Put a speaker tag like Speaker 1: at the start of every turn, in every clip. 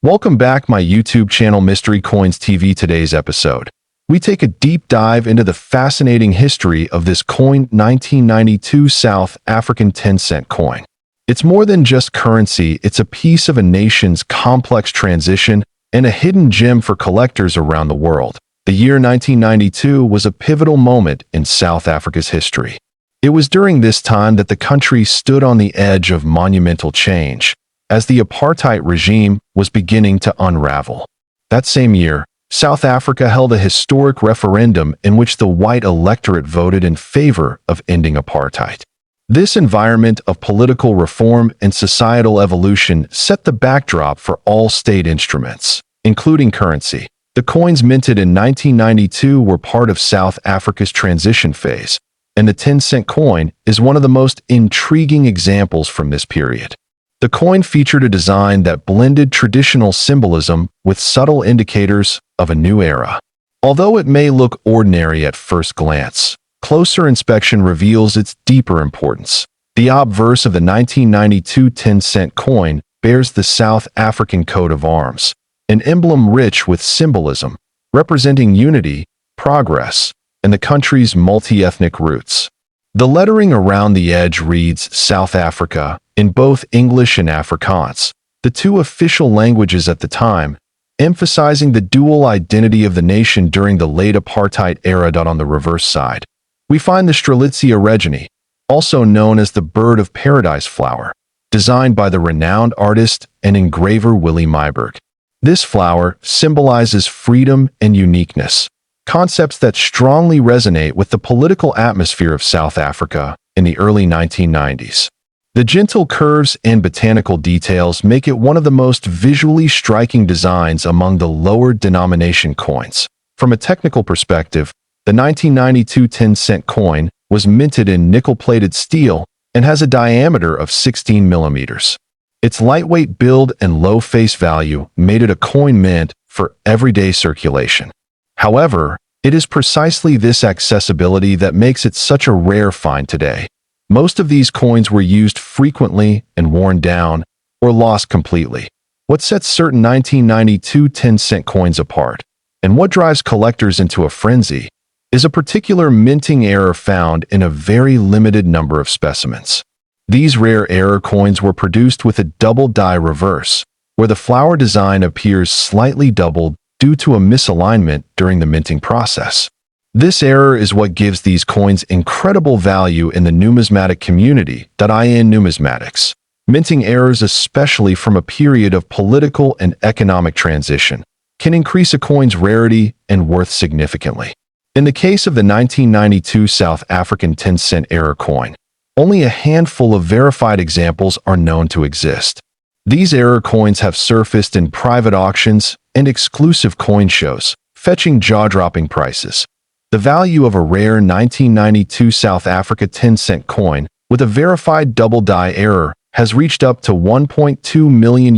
Speaker 1: Welcome back my YouTube channel Mystery Coins TV. Today's episode, we take a deep dive into the fascinating history of this coin, 1992 South African 10-cent coin. It's more than just currency, it's a piece of a nation's complex transition and a hidden gem for collectors around the world. The year 1992 was a pivotal moment in South Africa's history. It was during this time that the country stood on the edge of monumental change, as the apartheid regime was beginning to unravel. That same year, South Africa held a historic referendum in which the white electorate voted in favor of ending apartheid. This environment of political reform and societal evolution set the backdrop for all state instruments, including currency. The coins minted in 1992 were part of South Africa's transition phase, and the 10-cent coin is one of the most intriguing examples from this period. The coin featured a design that blended traditional symbolism with subtle indicators of a new era. Although it may look ordinary at first glance, closer inspection reveals its deeper importance. The obverse of the 1992 10-cent coin bears the South African coat of arms, an emblem rich with symbolism, representing unity, progress, and the country's multi-ethnic roots. The lettering around the edge reads South Africa in both English and Afrikaans, the two official languages at the time, emphasizing the dual identity of the nation during the late apartheid era. On the reverse side, we find the Strelitzia reginae, also known as the bird of paradise flower, designed by the renowned artist and engraver Willie Myburgh. This flower symbolizes freedom and uniqueness, concepts that strongly resonate with the political atmosphere of South Africa in the early 1990s. The gentle curves and botanical details make it one of the most visually striking designs among the lower denomination coins. From a technical perspective, the 1992 10-cent coin was minted in nickel-plated steel and has a diameter of 16 millimeters. Its lightweight build and low face value made it a coin meant for everyday circulation. However, it is precisely this accessibility that makes it such a rare find today. Most of these coins were used frequently and worn down or lost completely. What sets certain 1992 10-cent coins apart, and what drives collectors into a frenzy, is a particular minting error found in a very limited number of specimens. These rare error coins were produced with a double die reverse, where the flower design appears slightly doubled due to a misalignment during the minting process. This error is what gives these coins incredible value in the numismatic community. In numismatics, minting errors, especially from a period of political and economic transition, can increase a coin's rarity and worth significantly. In the case of the 1992 South African 10-cent error coin, only a handful of verified examples are known to exist. These error coins have surfaced in private auctions and exclusive coin shows, fetching jaw-dropping prices. The value of a rare 1992 South Africa 10-cent coin with a verified double die error has reached up to $1.2 million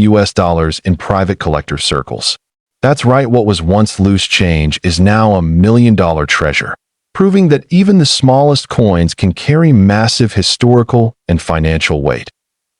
Speaker 1: in private collector circles. That's right, what was once loose change is now $1 million treasure, proving that even the smallest coins can carry massive historical and financial weight.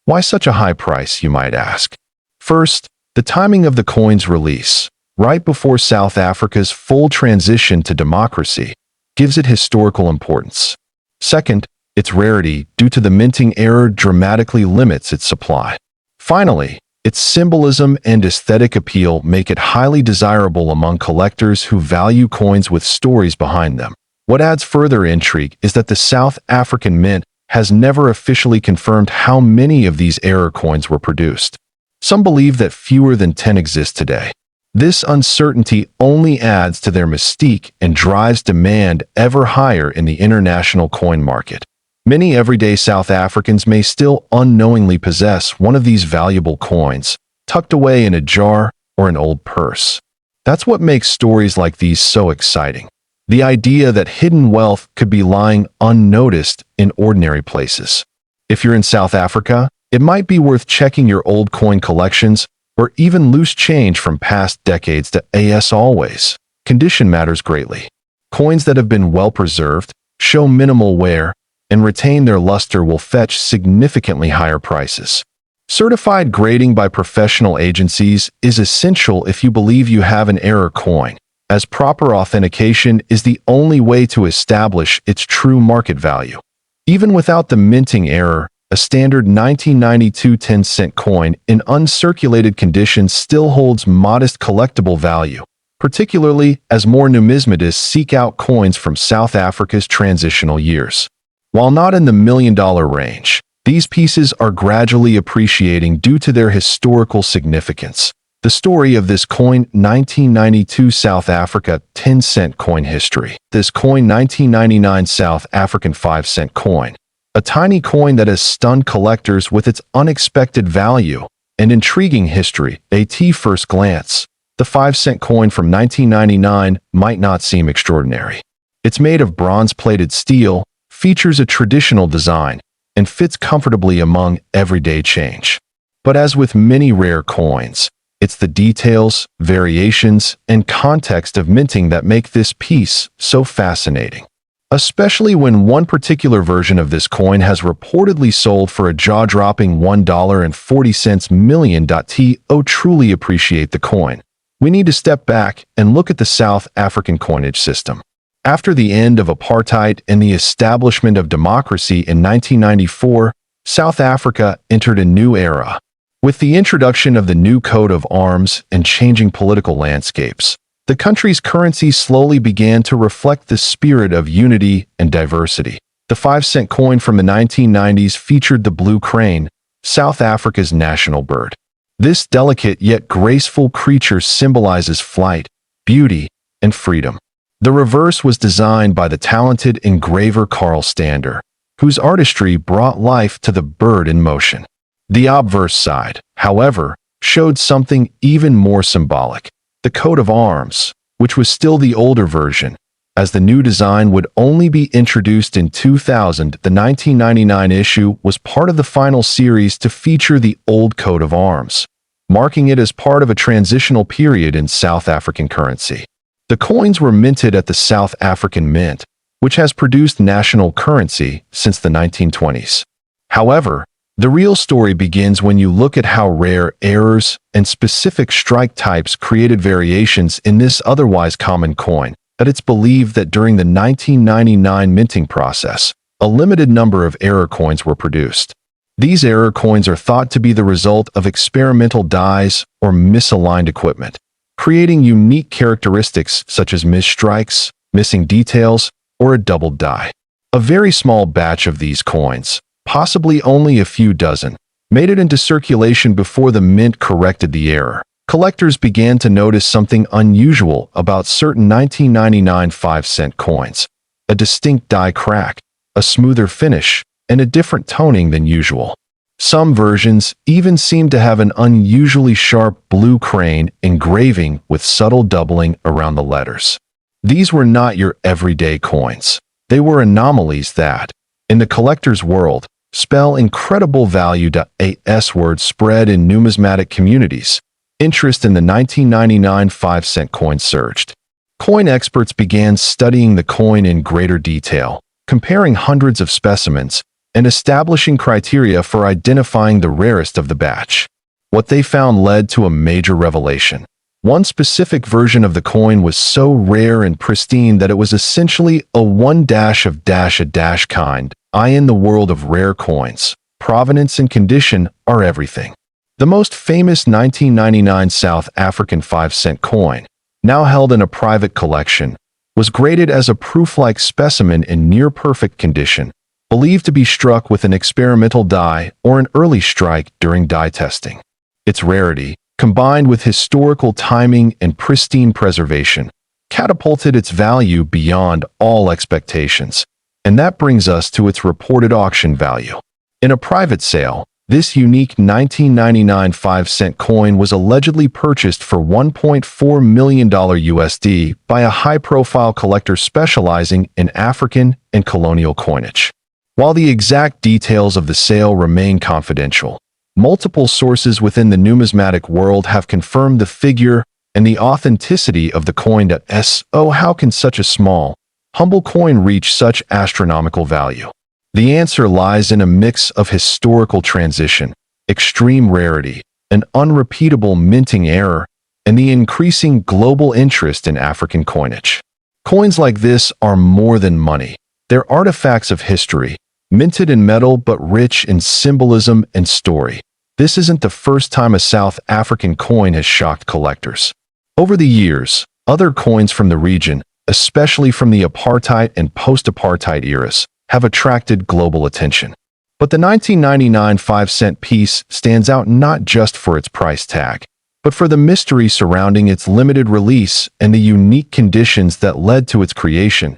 Speaker 1: Why such a high price, you might ask? First, the timing of the coin's release, right before South Africa's full transition to democracy, gives it historical importance. Second, its rarity, due to the minting error, dramatically limits its supply. Finally, its symbolism and aesthetic appeal make it highly desirable among collectors who value coins with stories behind them. What adds further intrigue is that the South African Mint has never officially confirmed how many of these error coins were produced. Some believe that fewer than 10 exist today. This uncertainty only adds to their mystique and drives demand ever higher in the international coin market. Many everyday South Africans may still unknowingly possess one of these valuable coins, tucked away in a jar or an old purse. That's what makes stories like these so exciting. The idea that hidden wealth could be lying unnoticed in ordinary places. If you're in South Africa, it might be worth checking your old coin collections or even loose change from past decades. As always, condition matters greatly. Coins that have been well preserved, show minimal wear, and retain their luster will fetch significantly higher prices. Certified grading by professional agencies is essential if you believe you have an error coin, as proper authentication is the only way to establish its true market value. Even without the minting error, a standard 1992 10-cent coin in uncirculated condition still holds modest collectible value, particularly as more numismatists seek out coins from South Africa's transitional years. While not in the million-dollar range, these pieces are gradually appreciating due to their historical significance. The story of this coin 1992 South Africa 10-cent coin history. This coin 1999 South African 5-cent coin. A tiny coin that has stunned collectors with its unexpected value and intriguing history. At first glance, the 5-cent coin from 1999 might not seem extraordinary. It's made of bronze-plated steel, features a traditional design, and fits comfortably among everyday change. But as with many rare coins, it's the details, variations, and context of minting that make this piece so fascinating. Especially when one particular version of this coin has reportedly sold for a jaw-dropping $1.40 million. To truly appreciate the coin, we need to step back and look at the South African coinage system. After the end of apartheid and the establishment of democracy in 1994, South Africa entered a new era. With the introduction of the new coat of arms and changing political landscapes, the country's currency slowly began to reflect the spirit of unity and diversity. The 5-cent coin from the 1990s featured the blue crane, South Africa's national bird. This delicate yet graceful creature symbolizes flight, beauty, and freedom. The reverse was designed by the talented engraver Carl Stander, whose artistry brought life to the bird in motion. The obverse side, however, showed something even more symbolic. The coat of arms, which was still the older version, as the new design would only be introduced in 2000. The 1999 issue was part of the final series to feature the old coat of arms, marking it as part of a transitional period in South African currency. The coins were minted at the South African Mint, which has produced national currency since the 1920s. However, the real story begins when you look at how rare errors and specific strike types created variations in this otherwise common coin. That it's believed that during the 1999 minting process, a limited number of error coins were produced. These error coins are thought to be the result of experimental dies or misaligned equipment, creating unique characteristics such as misstrikes, missing details, or a doubled die. A very small batch of these coins, possibly only a few dozen, made it into circulation before the mint corrected the error. Collectors began to notice something unusual about certain 1999 5-cent coins: a distinct die crack, a smoother finish, and a different toning than usual. Some versions even seemed to have an unusually sharp blue crane engraving with subtle doubling around the letters. These were not your everyday coins. They were anomalies that, in the collector's world, spell incredible value. A word spread in numismatic communities. Interest in the 1999 5-cent coin surged. Coin experts began studying the coin in greater detail, comparing hundreds of specimens, and establishing criteria for identifying the rarest of the batch. What they found led to a major revelation. One specific version of the coin was so rare and pristine that it was essentially a one dash of dash a dash kind. In the world of rare coins, provenance and condition are everything. The most famous 1999 South African 5-cent coin, now held in a private collection, was graded as a proof-like specimen in near-perfect condition, believed to be struck with an experimental die or an early strike during die testing. Its rarity, combined with historical timing and pristine preservation, catapulted its value beyond all expectations. And that brings us to its reported auction value. In a private sale, this unique 1999 5-cent coin was allegedly purchased for $1.4 million USD by a high-profile collector specializing in African and colonial coinage. While the exact details of the sale remain confidential, multiple sources within the numismatic world have confirmed the figure and the authenticity of the coin. How can such a small, humble coin reach such astronomical value? The answer lies in a mix of historical transition, extreme rarity, an unrepeatable minting error, and the increasing global interest in African coinage. Coins like this are more than money. They're artifacts of history, minted in metal but rich in symbolism and story. This isn't the first time a South African coin has shocked collectors. Over the years, other coins from the region, especially from the apartheid and post-apartheid eras, have attracted global attention. But the 1999 5-cent piece stands out not just for its price tag, but for the mystery surrounding its limited release and the unique conditions that led to its creation.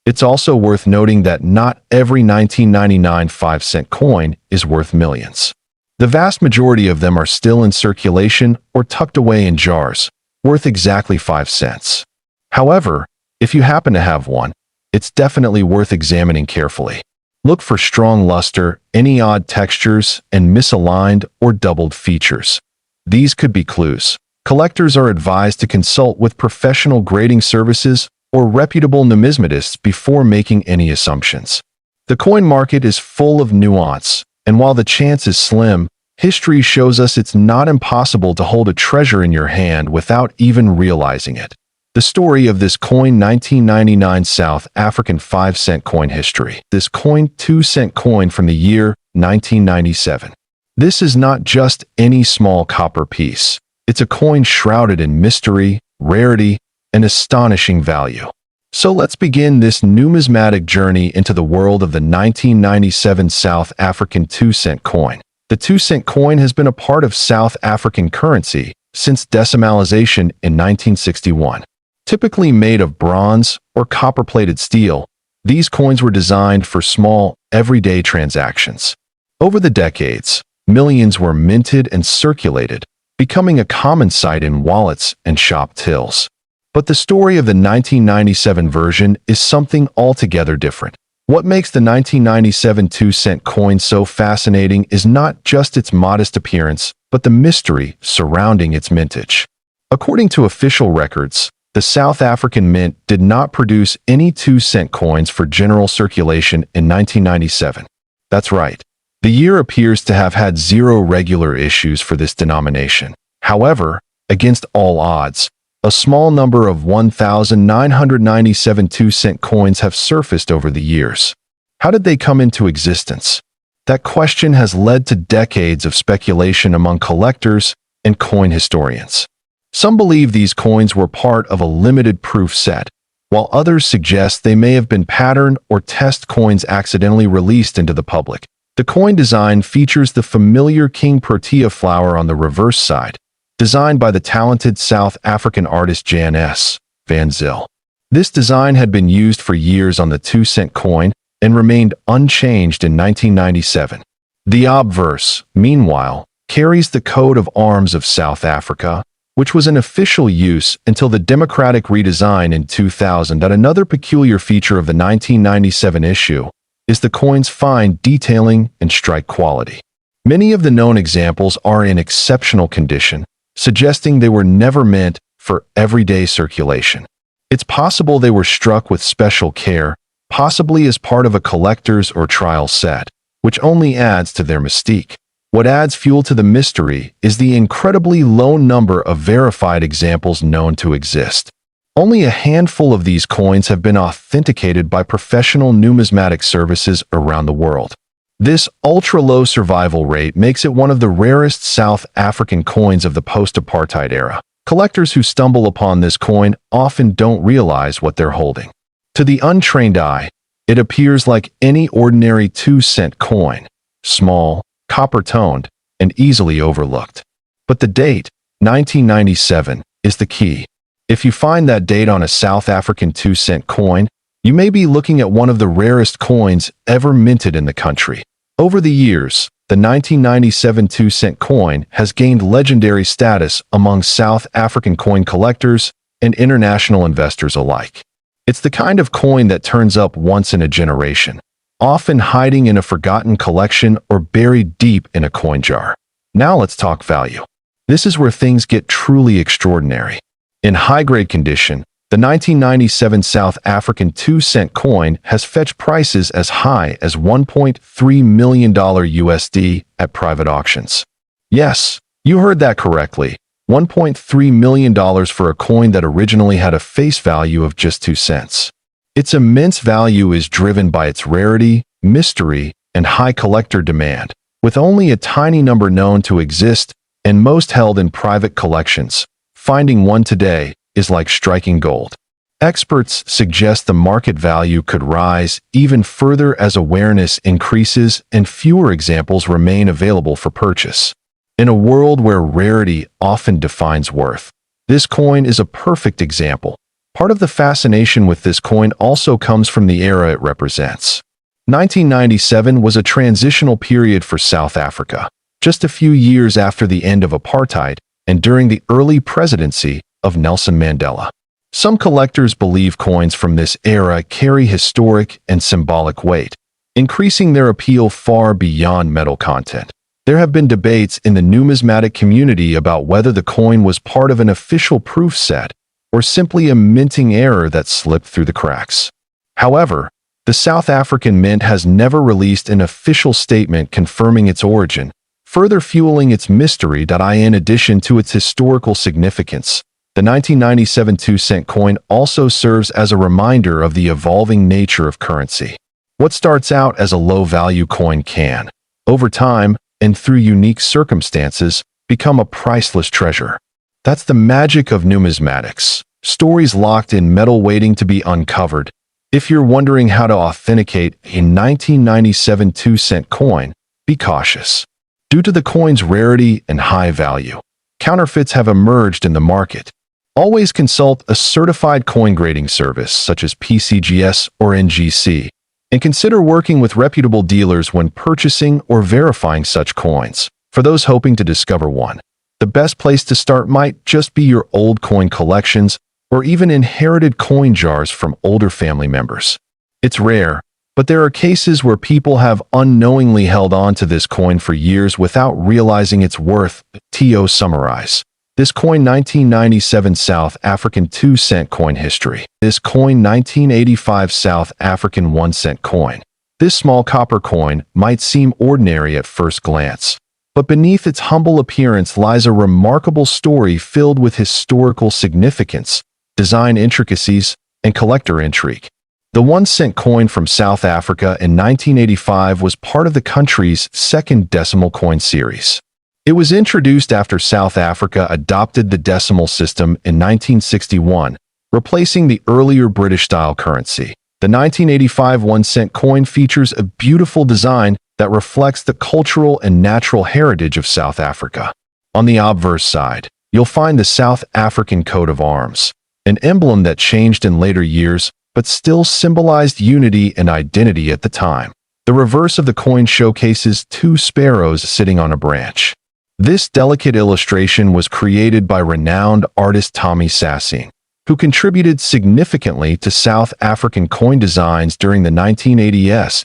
Speaker 1: It's also worth noting that not every 1999 5-cent coin is worth millions. The vast majority of them are still in circulation or tucked away in jars, worth exactly 5 cents. However, if you happen to have one, it's definitely worth examining carefully. Look for strong luster, any odd textures, and misaligned or doubled features. These could be clues. Collectors are advised to consult with professional grading services or reputable numismatists before making any assumptions. The coin market is full of nuance, and while the chance is slim, history shows us it's not impossible to hold a treasure in your hand without even realizing it. The story of this coin 1999 South African 5-cent coin history. This coin 2-cent coin from the year 1997. This is not just any small copper piece. It's a coin shrouded in mystery, rarity, and astonishing value. So let's begin this numismatic journey into the world of the 1997 South African 2-cent coin. The 2-cent coin has been a part of South African currency since decimalization in 1961. Typically made of bronze or copper-plated steel, these coins were designed for small, everyday transactions. Over the decades, millions were minted and circulated, becoming a common sight in wallets and shop tills. But the story of the 1997 version is something altogether different. What makes the 1997 2-cent coin so fascinating is not just its modest appearance, but the mystery surrounding its mintage. According to official records, the South African Mint did not produce any 2-cent coins for general circulation in 1997. That's right. The year appears to have had zero regular issues for this denomination. However, against all odds, a small number of 1,997 2-cent coins have surfaced over the years. How did they come into existence? That question has led to decades of speculation among collectors and coin historians. Some believe these coins were part of a limited proof set, while others suggest they may have been pattern or test coins accidentally released into the public. The coin design features the familiar King Protea flower on the reverse side, designed by the talented South African artist Jan S. van Zyl. This design had been used for years on the 2-cent coin and remained unchanged in 1997. The obverse, meanwhile, carries the coat of arms of South Africa, which was in official use until the democratic redesign in 2000. Another peculiar feature of the 1997 issue is the coin's fine detailing and strike quality. Many of the known examples are in exceptional condition, suggesting they were never meant for everyday circulation. It's possible they were struck with special care, possibly as part of a collector's or trial set, which only adds to their mystique. What adds fuel to the mystery is the incredibly low number of verified examples known to exist. Only a handful of these coins have been authenticated by professional numismatic services around the world. This ultra-low survival rate makes it one of the rarest South African coins of the post-apartheid era. Collectors who stumble upon this coin often don't realize what they're holding. To the untrained eye, it appears like any ordinary 2-cent coin, small, copper-toned, and easily overlooked. But the date, 1997, is the key. If you find that date on a South African 2-cent coin, you may be looking at one of the rarest coins ever minted in the country. Over the years, the 1997 2-cent coin has gained legendary status among South African coin collectors and international investors alike. It's the kind of coin that turns up once in a generation, often hiding in a forgotten collection or buried deep in a coin jar. Now let's talk value. This is where things get truly extraordinary. In high-grade condition, the The 1997 South African 2-cent coin has fetched prices as high as $1.3 million USD at private auctions. Yes, you heard that correctly. $1.3 million for a coin that originally had a face value of just 2 cents. Its immense value is driven by its rarity, mystery, and high collector demand, with only a tiny number known to exist and most held in private collections. Finding one today is like striking gold. Experts suggest the market value could rise even further as awareness increases and fewer examples remain available for purchase. In a world where rarity often defines worth, this coin is a perfect example. Part of the fascination with this coin also comes from the era it represents. 1997 was a transitional period for South Africa, just a few years after the end of apartheid and during the early presidency of Nelson Mandela. Some collectors believe coins from this era carry historic and symbolic weight, increasing their appeal far beyond metal content. There have been debates in the numismatic community about whether the coin was part of an official proof set or simply a minting error that slipped through the cracks. However, the South African Mint has never released an official statement confirming its origin, further fueling its mystery. In addition to its historical significance, the 1997 2-cent coin also serves as a reminder of the evolving nature of currency. What starts out as a low-value coin can, over time and through unique circumstances, become a priceless treasure. That's the magic of numismatics, stories locked in metal waiting to be uncovered. If you're wondering how to authenticate a 1997 2-cent coin, be cautious. Due to the coin's rarity and high value, counterfeits have emerged in the market. Always consult a certified coin grading service such as PCGS or NGC, and consider working with reputable dealers when purchasing or verifying such coins. For those hoping to discover one, the best place to start might just be your old coin collections or even inherited coin jars from older family members. It's rare, but there are cases where people have unknowingly held on to this coin for years without realizing its worth. To summarize, this coin 1997 South African 2-cent coin history. This coin 1985 South African 1-cent coin. This small copper coin might seem ordinary at first glance, but beneath its humble appearance lies a remarkable story filled with historical significance, design intricacies, and collector intrigue. The 1-cent coin from South Africa in 1985 was part of the country's second decimal coin series. It was introduced after South Africa adopted the decimal system in 1961, replacing the earlier British-style currency. The 1985 1-cent coin features a beautiful design that reflects the cultural and natural heritage of South Africa. On the obverse side, you'll find the South African coat of arms, an emblem that changed in later years but still symbolized unity and identity at the time. The reverse of the coin showcases 2 sparrows sitting on a branch. This delicate illustration was created by renowned artist Tommy Sassine, who contributed significantly to South African coin designs during the 1980s.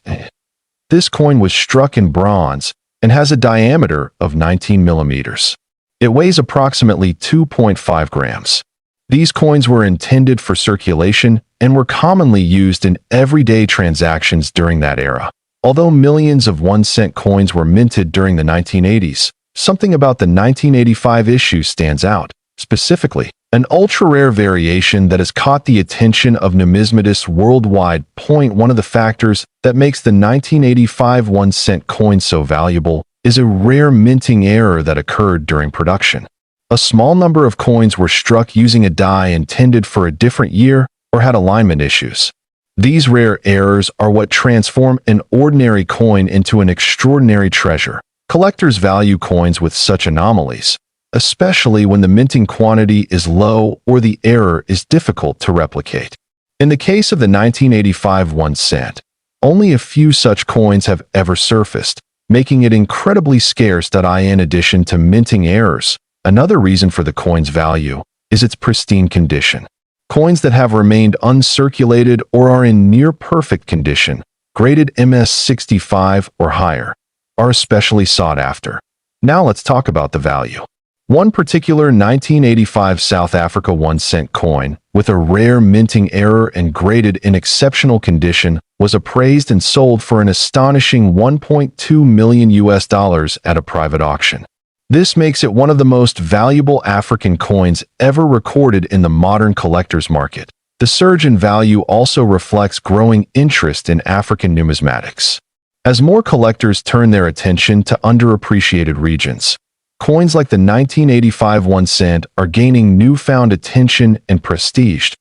Speaker 1: This coin was struck in bronze and has a diameter of 19 millimeters. It weighs approximately 2.5 grams. These coins were intended for circulation and were commonly used in everyday transactions during that era. Although millions of 1-cent coins were minted during the 1980s, something about the 1985 issue stands out. Specifically, an ultra-rare variation that has caught the attention of numismatists worldwide. One of the factors that makes the 1985 1-cent coin so valuable is a rare minting error that occurred during production. A small number of coins were struck using a die intended for a different year or had alignment issues. These rare errors are what transform an ordinary coin into an extraordinary treasure. Collectors value coins with such anomalies, especially when the minting quantity is low or the error is difficult to replicate. In the case of the 1985 1-cent, only a few such coins have ever surfaced, making it incredibly scarce. In addition to minting errors, another reason for the coin's value is its pristine condition. Coins that have remained uncirculated or are in near-perfect condition, graded MS65 or higher, are especially sought after. Now let's talk about the value. One particular 1985 South Africa 1-cent coin, with a rare minting error and graded in exceptional condition, was appraised and sold for an astonishing $1.2 million at a private auction. This makes it one of the most valuable African coins ever recorded in the modern collector's market. The surge in value also reflects growing interest in African numismatics. As more collectors turn their attention to underappreciated regions, coins like the 1985 1-cent are gaining newfound attention and prestige.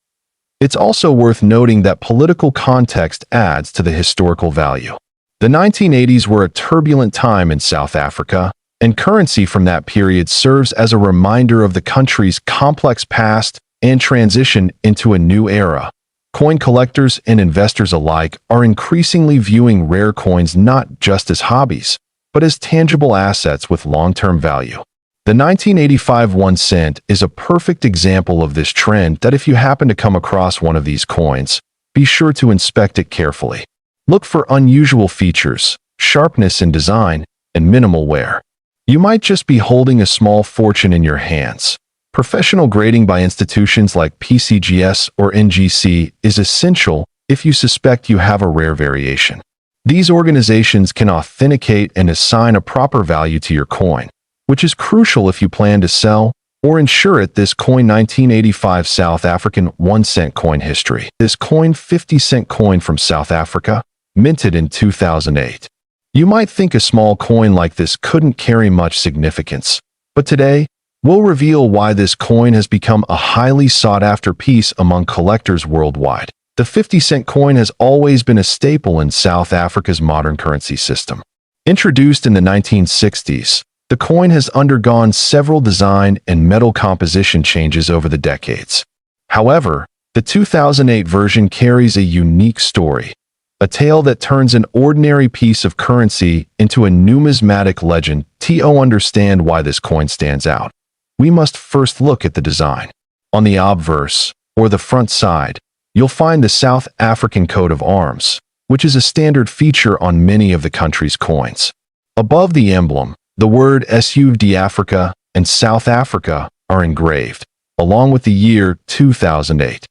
Speaker 1: It's also worth noting that political context adds to the historical value. The 1980s were a turbulent time in South Africa, and currency from that period serves as a reminder of the country's complex past and transition into a new era. Coin collectors and investors alike are increasingly viewing rare coins not just as hobbies, but as tangible assets with long-term value. The 1985 1-cent is a perfect example of this trend that if you happen to come across one of these coins, be sure to inspect it carefully. Look for unusual features, sharpness in design, and minimal wear. You might just be holding a small fortune in your hands. Professional grading by institutions like PCGS or NGC is essential if you suspect you have a rare variation. These organizations can authenticate and assign a proper value to your coin, which is crucial if you plan to sell or insure it. This coin 1985 South African 1-cent coin history. This coin 50-cent coin from South Africa, minted in 2008. You might think a small coin like this couldn't carry much significance, but today, we'll reveal why this coin has become a highly sought-after piece among collectors worldwide. The 50-cent coin has always been a staple in South Africa's modern currency system. Introduced in the 1960s, the coin has undergone several design and metal composition changes over the decades. However, the 2008 version carries a unique story, a tale that turns an ordinary piece of currency into a numismatic legend. To understand why this coin stands out, we must first look at the design. On the obverse, or the front side, you'll find the South African coat of arms, which is a standard feature on many of the country's coins. Above the emblem, the word SUD Africa and South Africa are engraved, along with the year 2008.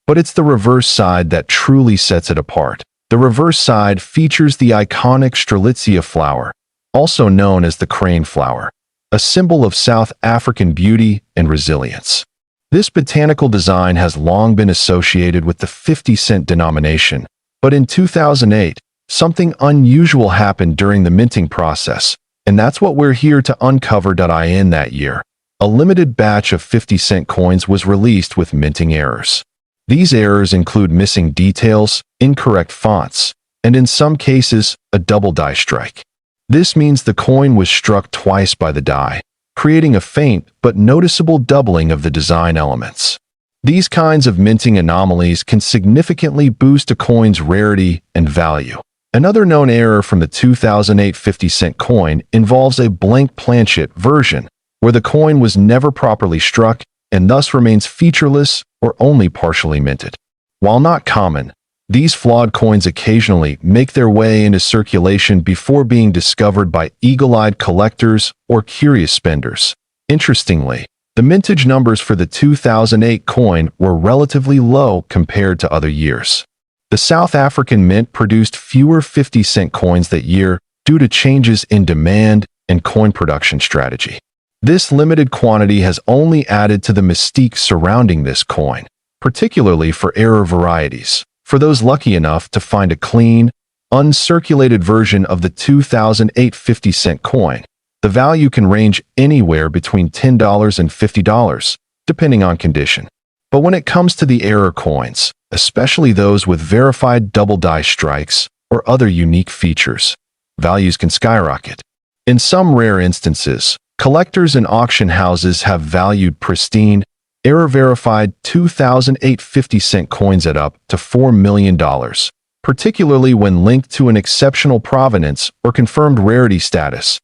Speaker 1: But it's the reverse side that truly sets it apart. The reverse side features the iconic Strelitzia flower, also known as the crane flower, a symbol of South African beauty and resilience. This botanical design has long been associated with the 50-cent denomination, but in 2008, something unusual happened during the minting process, and that's what we're here to uncover. In that year, a limited batch of 50-cent coins was released with minting errors. These errors include missing details, incorrect fonts, and in some cases, a double die strike. This means the coin was struck twice by the die, creating a faint but noticeable doubling of the design elements. These kinds of minting anomalies can significantly boost a coin's rarity and value. Another known error from the 2008 50-cent coin involves a blank planchet version, where the coin was never properly struck and thus remains featureless or only partially minted. While not common, these flawed coins occasionally make their way into circulation before being discovered by eagle-eyed collectors or curious spenders. Interestingly, the mintage numbers for the 2008 coin were relatively low compared to other years. The South African Mint produced fewer 50-cent coins that year due to changes in demand and coin production strategy. This limited quantity has only added to the mystique surrounding this coin, particularly for error varieties. For those lucky enough to find a clean, uncirculated version of the 2008 50-cent coin, the value can range anywhere between $10 and $50, depending on condition. But when it comes to the error coins, especially those with verified double die strikes or other unique features, values can skyrocket. In some rare instances, collectors and auction houses have valued pristine, error-verified 2008 50-cent coins at up to $4 million, particularly when linked to an exceptional provenance or confirmed rarity status.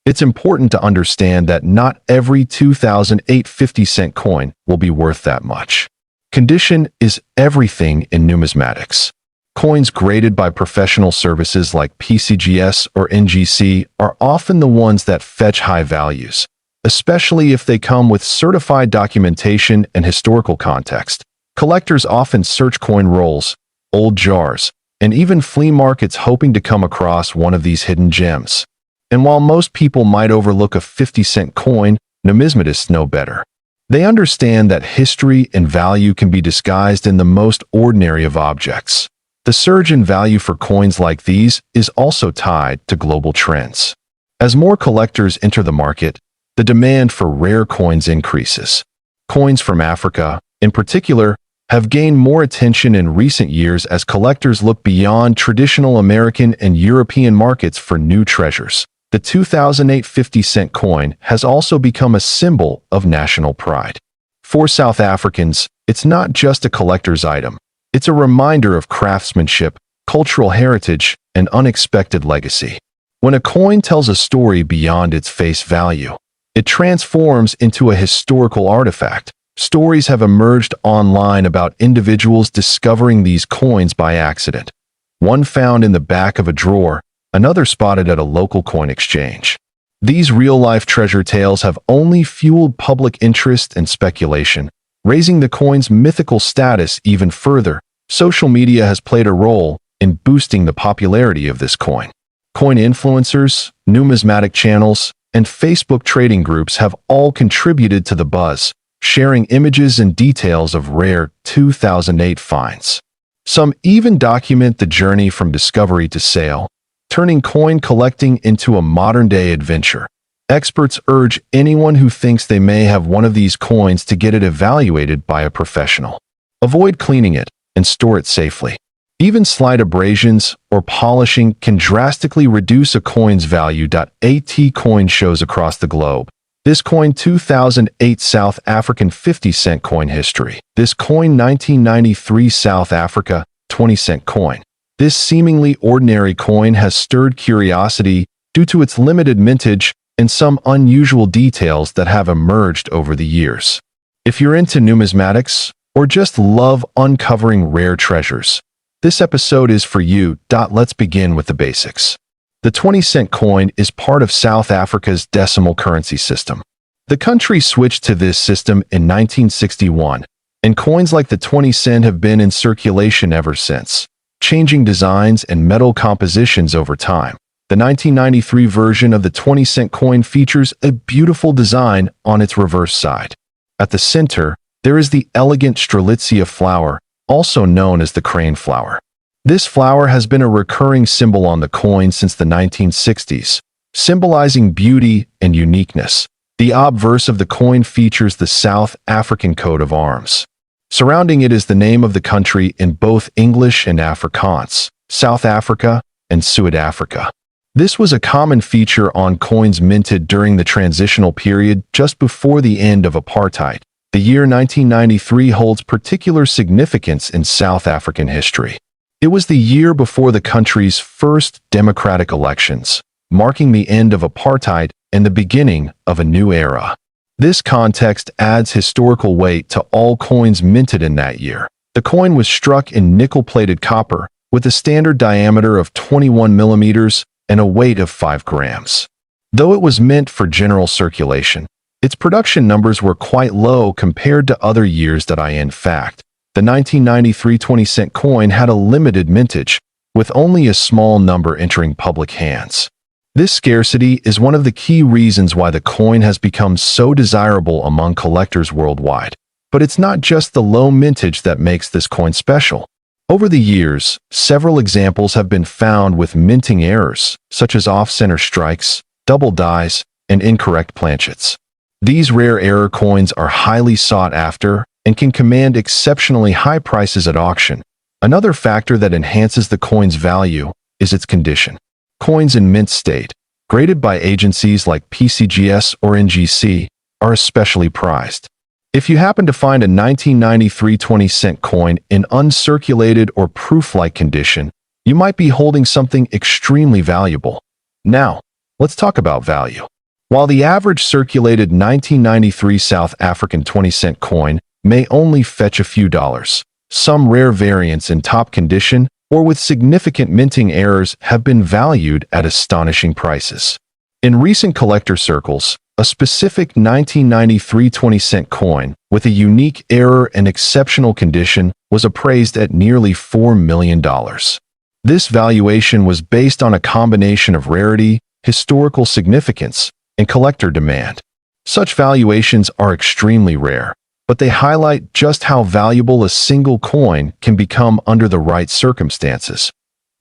Speaker 1: It's important to understand that not every 2008 50-cent coin will be worth that much. Condition is everything in numismatics. Coins graded by professional services like PCGS or NGC are often the ones that fetch high values, especially if they come with certified documentation and historical context. Collectors often search coin rolls, old jars, and even flea markets hoping to come across one of these hidden gems. And while most people might overlook a 50-cent coin, numismatists know better. They understand that history and value can be disguised in the most ordinary of objects. The surge in value for coins like these is also tied to global trends. As more collectors enter the market, the demand for rare coins increases. Coins from Africa, in particular, have gained more attention in recent years as collectors look beyond traditional American and European markets for new treasures. The 2008 50-cent coin has also become a symbol of national pride. For South Africans, it's not just a collector's item. It's a reminder of craftsmanship, cultural heritage, and unexpected legacy. When a coin tells a story beyond its face value, it transforms into a historical artifact. Stories have emerged online about individuals discovering these coins by accident. One found in the back of a drawer, another spotted at a local coin exchange. These real-life treasure tales have only fueled public interest and speculation, raising the coin's mythical status even further. Social media has played a role in boosting the popularity of this coin. Coin influencers, numismatic channels, and Facebook trading groups have all contributed to the buzz, sharing images and details of rare 2008 finds. Some even document the journey from discovery to sale, turning coin collecting into a modern-day adventure. Experts urge anyone who thinks they may have one of these coins to get it evaluated by a professional. Avoid cleaning it and store it safely. Even slight abrasions or polishing can drastically reduce a coin's value. Coin shows across the globe. This coin 2008 South African 50-cent coin history. This coin 1993 South Africa 20-cent coin. This seemingly ordinary coin has stirred curiosity due to its limited mintage and some unusual details that have emerged over the years. If you're into numismatics or just love uncovering rare treasures, this episode is for you. Let's begin with the basics. The 20-cent coin is part of South Africa's decimal currency system. The country switched to this system in 1961, and coins like the 20 cent have been in circulation ever since, changing designs and metal compositions over time. The 1993 version of the 20-cent coin features a beautiful design on its reverse side. At the center, there is the elegant Strelitzia flower, also known as the crane flower. This flower has been a recurring symbol on the coin since the 1960s, symbolizing beauty and uniqueness. The obverse of the coin features the South African coat of arms. Surrounding it is the name of the country in both English and Afrikaans, South Africa and Suid-Afrika. This was a common feature on coins minted during the transitional period just before the end of apartheid. The year 1993 holds particular significance in South African history. It was the year before the country's first democratic elections, marking the end of apartheid and the beginning of a new era. This context adds historical weight to all coins minted in that year. The coin was struck in nickel-plated copper with a standard diameter of 21 millimeters and a weight of 5 grams. Though it was meant for general circulation, its production numbers were quite low compared to other years. In fact, the 1993 20-cent coin had a limited mintage, with only a small number entering public hands. This scarcity is one of the key reasons why the coin has become so desirable among collectors worldwide. But it's not just the low mintage that makes this coin special. Over the years, several examples have been found with minting errors, such as off-center strikes, double dies, and incorrect planchets. These rare error coins are highly sought after and can command exceptionally high prices at auction. Another factor that enhances the coin's value is its condition. Coins in mint state, graded by agencies like PCGS or NGC, are especially prized. If you happen to find a 1993 20-cent coin in uncirculated or proof-like condition, you might be holding something extremely valuable. Now, let's talk about value. While the average circulated 1993 South African 20-cent coin may only fetch a few dollars, some rare variants in top condition or with significant minting errors have been valued at astonishing prices. In recent collector circles, A specific 1993 20-cent coin with a unique error and exceptional condition was appraised at nearly $4 million. This valuation was based on a combination of rarity, historical significance, and collector demand. Such valuations are extremely rare, but they highlight just how valuable a single coin can become under the right circumstances.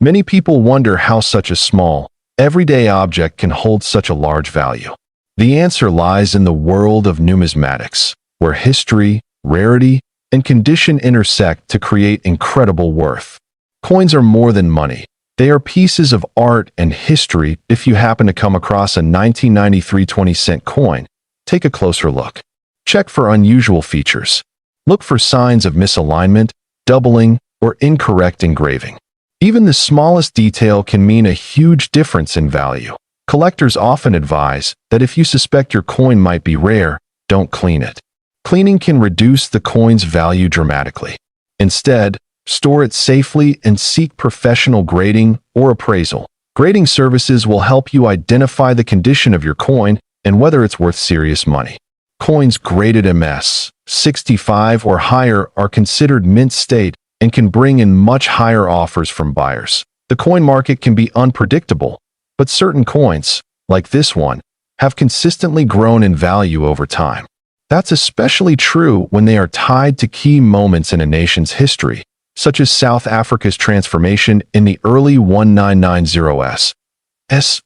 Speaker 1: Many people wonder how such a small, everyday object can hold such a large value. The answer lies in the world of numismatics, where history, rarity, and condition intersect to create incredible worth. Coins are more than money. They are pieces of art and history. If you happen to come across a 1993 20-cent coin, take a closer look. Check for unusual features. Look for signs of misalignment, doubling, or incorrect engraving. Even the smallest detail can mean a huge difference in value. Collectors often advise that if you suspect your coin might be rare, don't clean it. Cleaning can reduce the coin's value dramatically. Instead, store it safely and seek professional grading or appraisal. Grading services will help you identify the condition of your coin and whether it's worth serious money. Coins graded MS 65 or higher are considered mint state and can bring in much higher offers from buyers. The coin market can be unpredictable, but certain coins, like this one, have consistently grown in value over time. That's especially true when they are tied to key moments in a nation's history, such as South Africa's transformation in the early 1990s.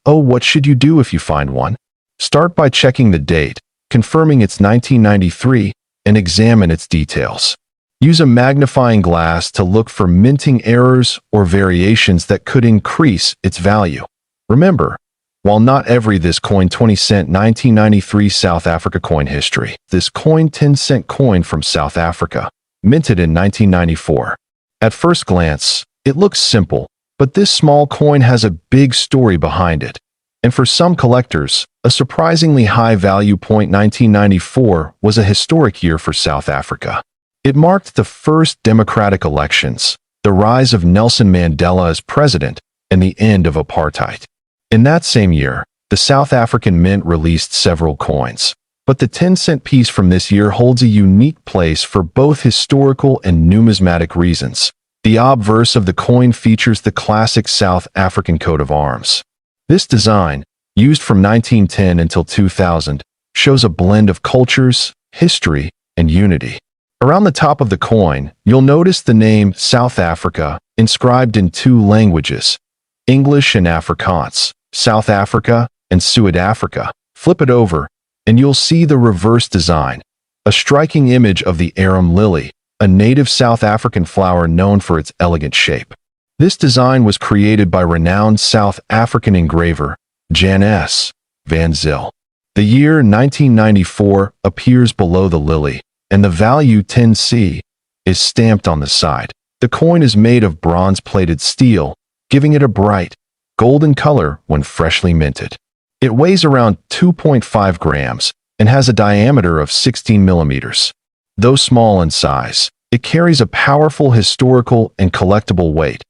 Speaker 1: What should you do if you find one? Start by checking the date, confirming it's 1993, and examine its details. Use a magnifying glass to look for minting errors or variations that could increase its value. Remember, while not every this coin 20-cent 1993 South Africa coin history, this coin 10-cent coin from South Africa, minted in 1994. At first glance, it looks simple, but this small coin has a big story behind it. And for some collectors, a surprisingly high value point. 1994 was a historic year for South Africa. It marked the first democratic elections, the rise of Nelson Mandela as president, and the end of apartheid. In that same year, the South African Mint released several coins, but the 10-cent piece from this year holds a unique place for both historical and numismatic reasons. The obverse of the coin features the classic South African coat of arms. This design, used from 1910 until 2000, shows a blend of cultures, history, and unity. Around the top of the coin, you'll notice the name South Africa inscribed in two languages, English and Afrikaans, South Africa and Suid-Africa. Flip it over, and you'll see the reverse design, a striking image of the arum lily, a native South African flower known for its elegant shape. This design was created by renowned South African engraver, Jan S. van Zyl. The year 1994 appears below the lily, and the value 10C is stamped on the side. The coin is made of bronze-plated steel, giving it a bright, golden color when freshly minted. It weighs around 2.5 grams and has a diameter of 16 millimeters. Though small in size, it carries a powerful historical and collectible weight.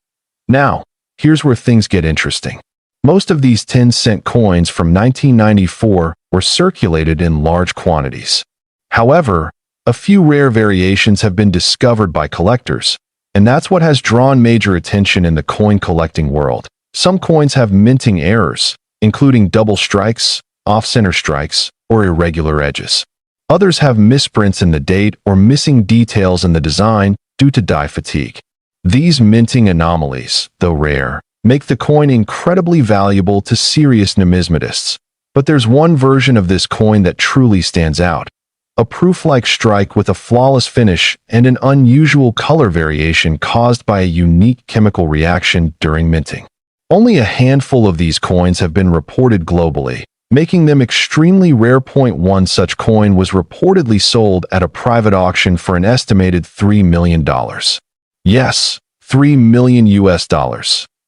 Speaker 1: Now, here's where things get interesting. Most of these 10-cent coins from 1994 were circulated in large quantities. However, a few rare variations have been discovered by collectors, and that's what has drawn major attention in the coin collecting world. Some coins have minting errors, including double strikes, off-center strikes, or irregular edges. Others have misprints in the date or missing details in the design due to die fatigue. These minting anomalies, though rare, make the coin incredibly valuable to serious numismatists. But there's one version of this coin that truly stands out. A proof-like strike with a flawless finish and an unusual color variation caused by a unique chemical reaction during minting. Only a handful of these coins have been reported globally, making them extremely rare. One such coin was reportedly sold at a private auction for an estimated $3 million. Yes, $3 million US.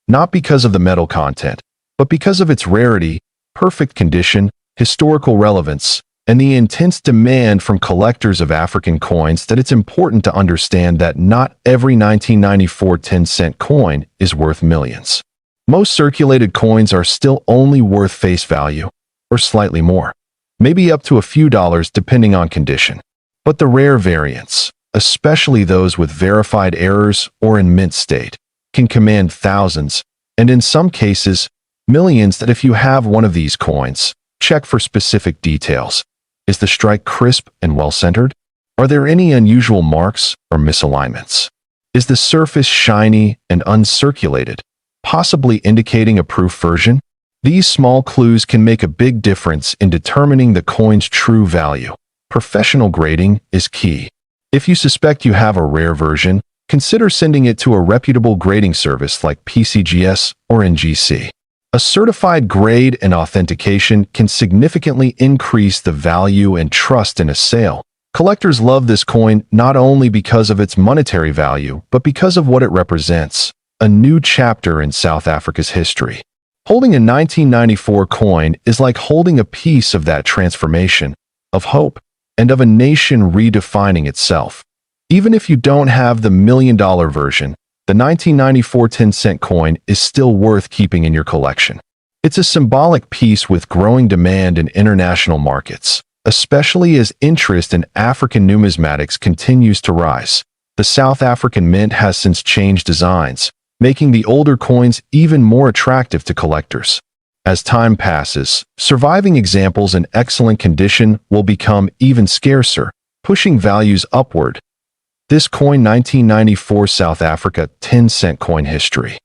Speaker 1: Not because of the metal content, but because of its rarity, perfect condition, historical relevance, and the intense demand from collectors of African coins that it's important to understand that not every 1994 10-cent coin is worth millions. Most circulated coins are still only worth face value, or slightly more. maybe up to a few dollars depending on condition. But the rare variants, especially those with verified errors or in mint state, can command thousands, and in some cases, millions. That if you have one of these coins, check for specific details. Is the strike crisp and well-centered? Are there any unusual marks or misalignments? Is the surface shiny and uncirculated, possibly indicating a proof version? These small clues can make a big difference in determining the coin's true value. Professional grading is key. If you suspect you have a rare version, consider sending it to a reputable grading service like PCGS or NGC. A certified grade and authentication can significantly increase the value and trust in a sale. Collectors love this coin not only because of its monetary value, but because of what it represents, a new chapter in South Africa's history. Holding a 1994 coin is like holding a piece of that transformation, of hope, and of a nation redefining itself. Even if you don't have the million-dollar version, the 1994 10-cent coin is still worth keeping in your collection. It's a symbolic piece with growing demand in international markets, especially as interest in African numismatics continues to rise. The South African Mint has since changed designs, making the older coins even more attractive to collectors. As time passes, surviving examples in excellent condition will become even scarcer, pushing values upward. This coin 1994 South Africa 10-cent coin history.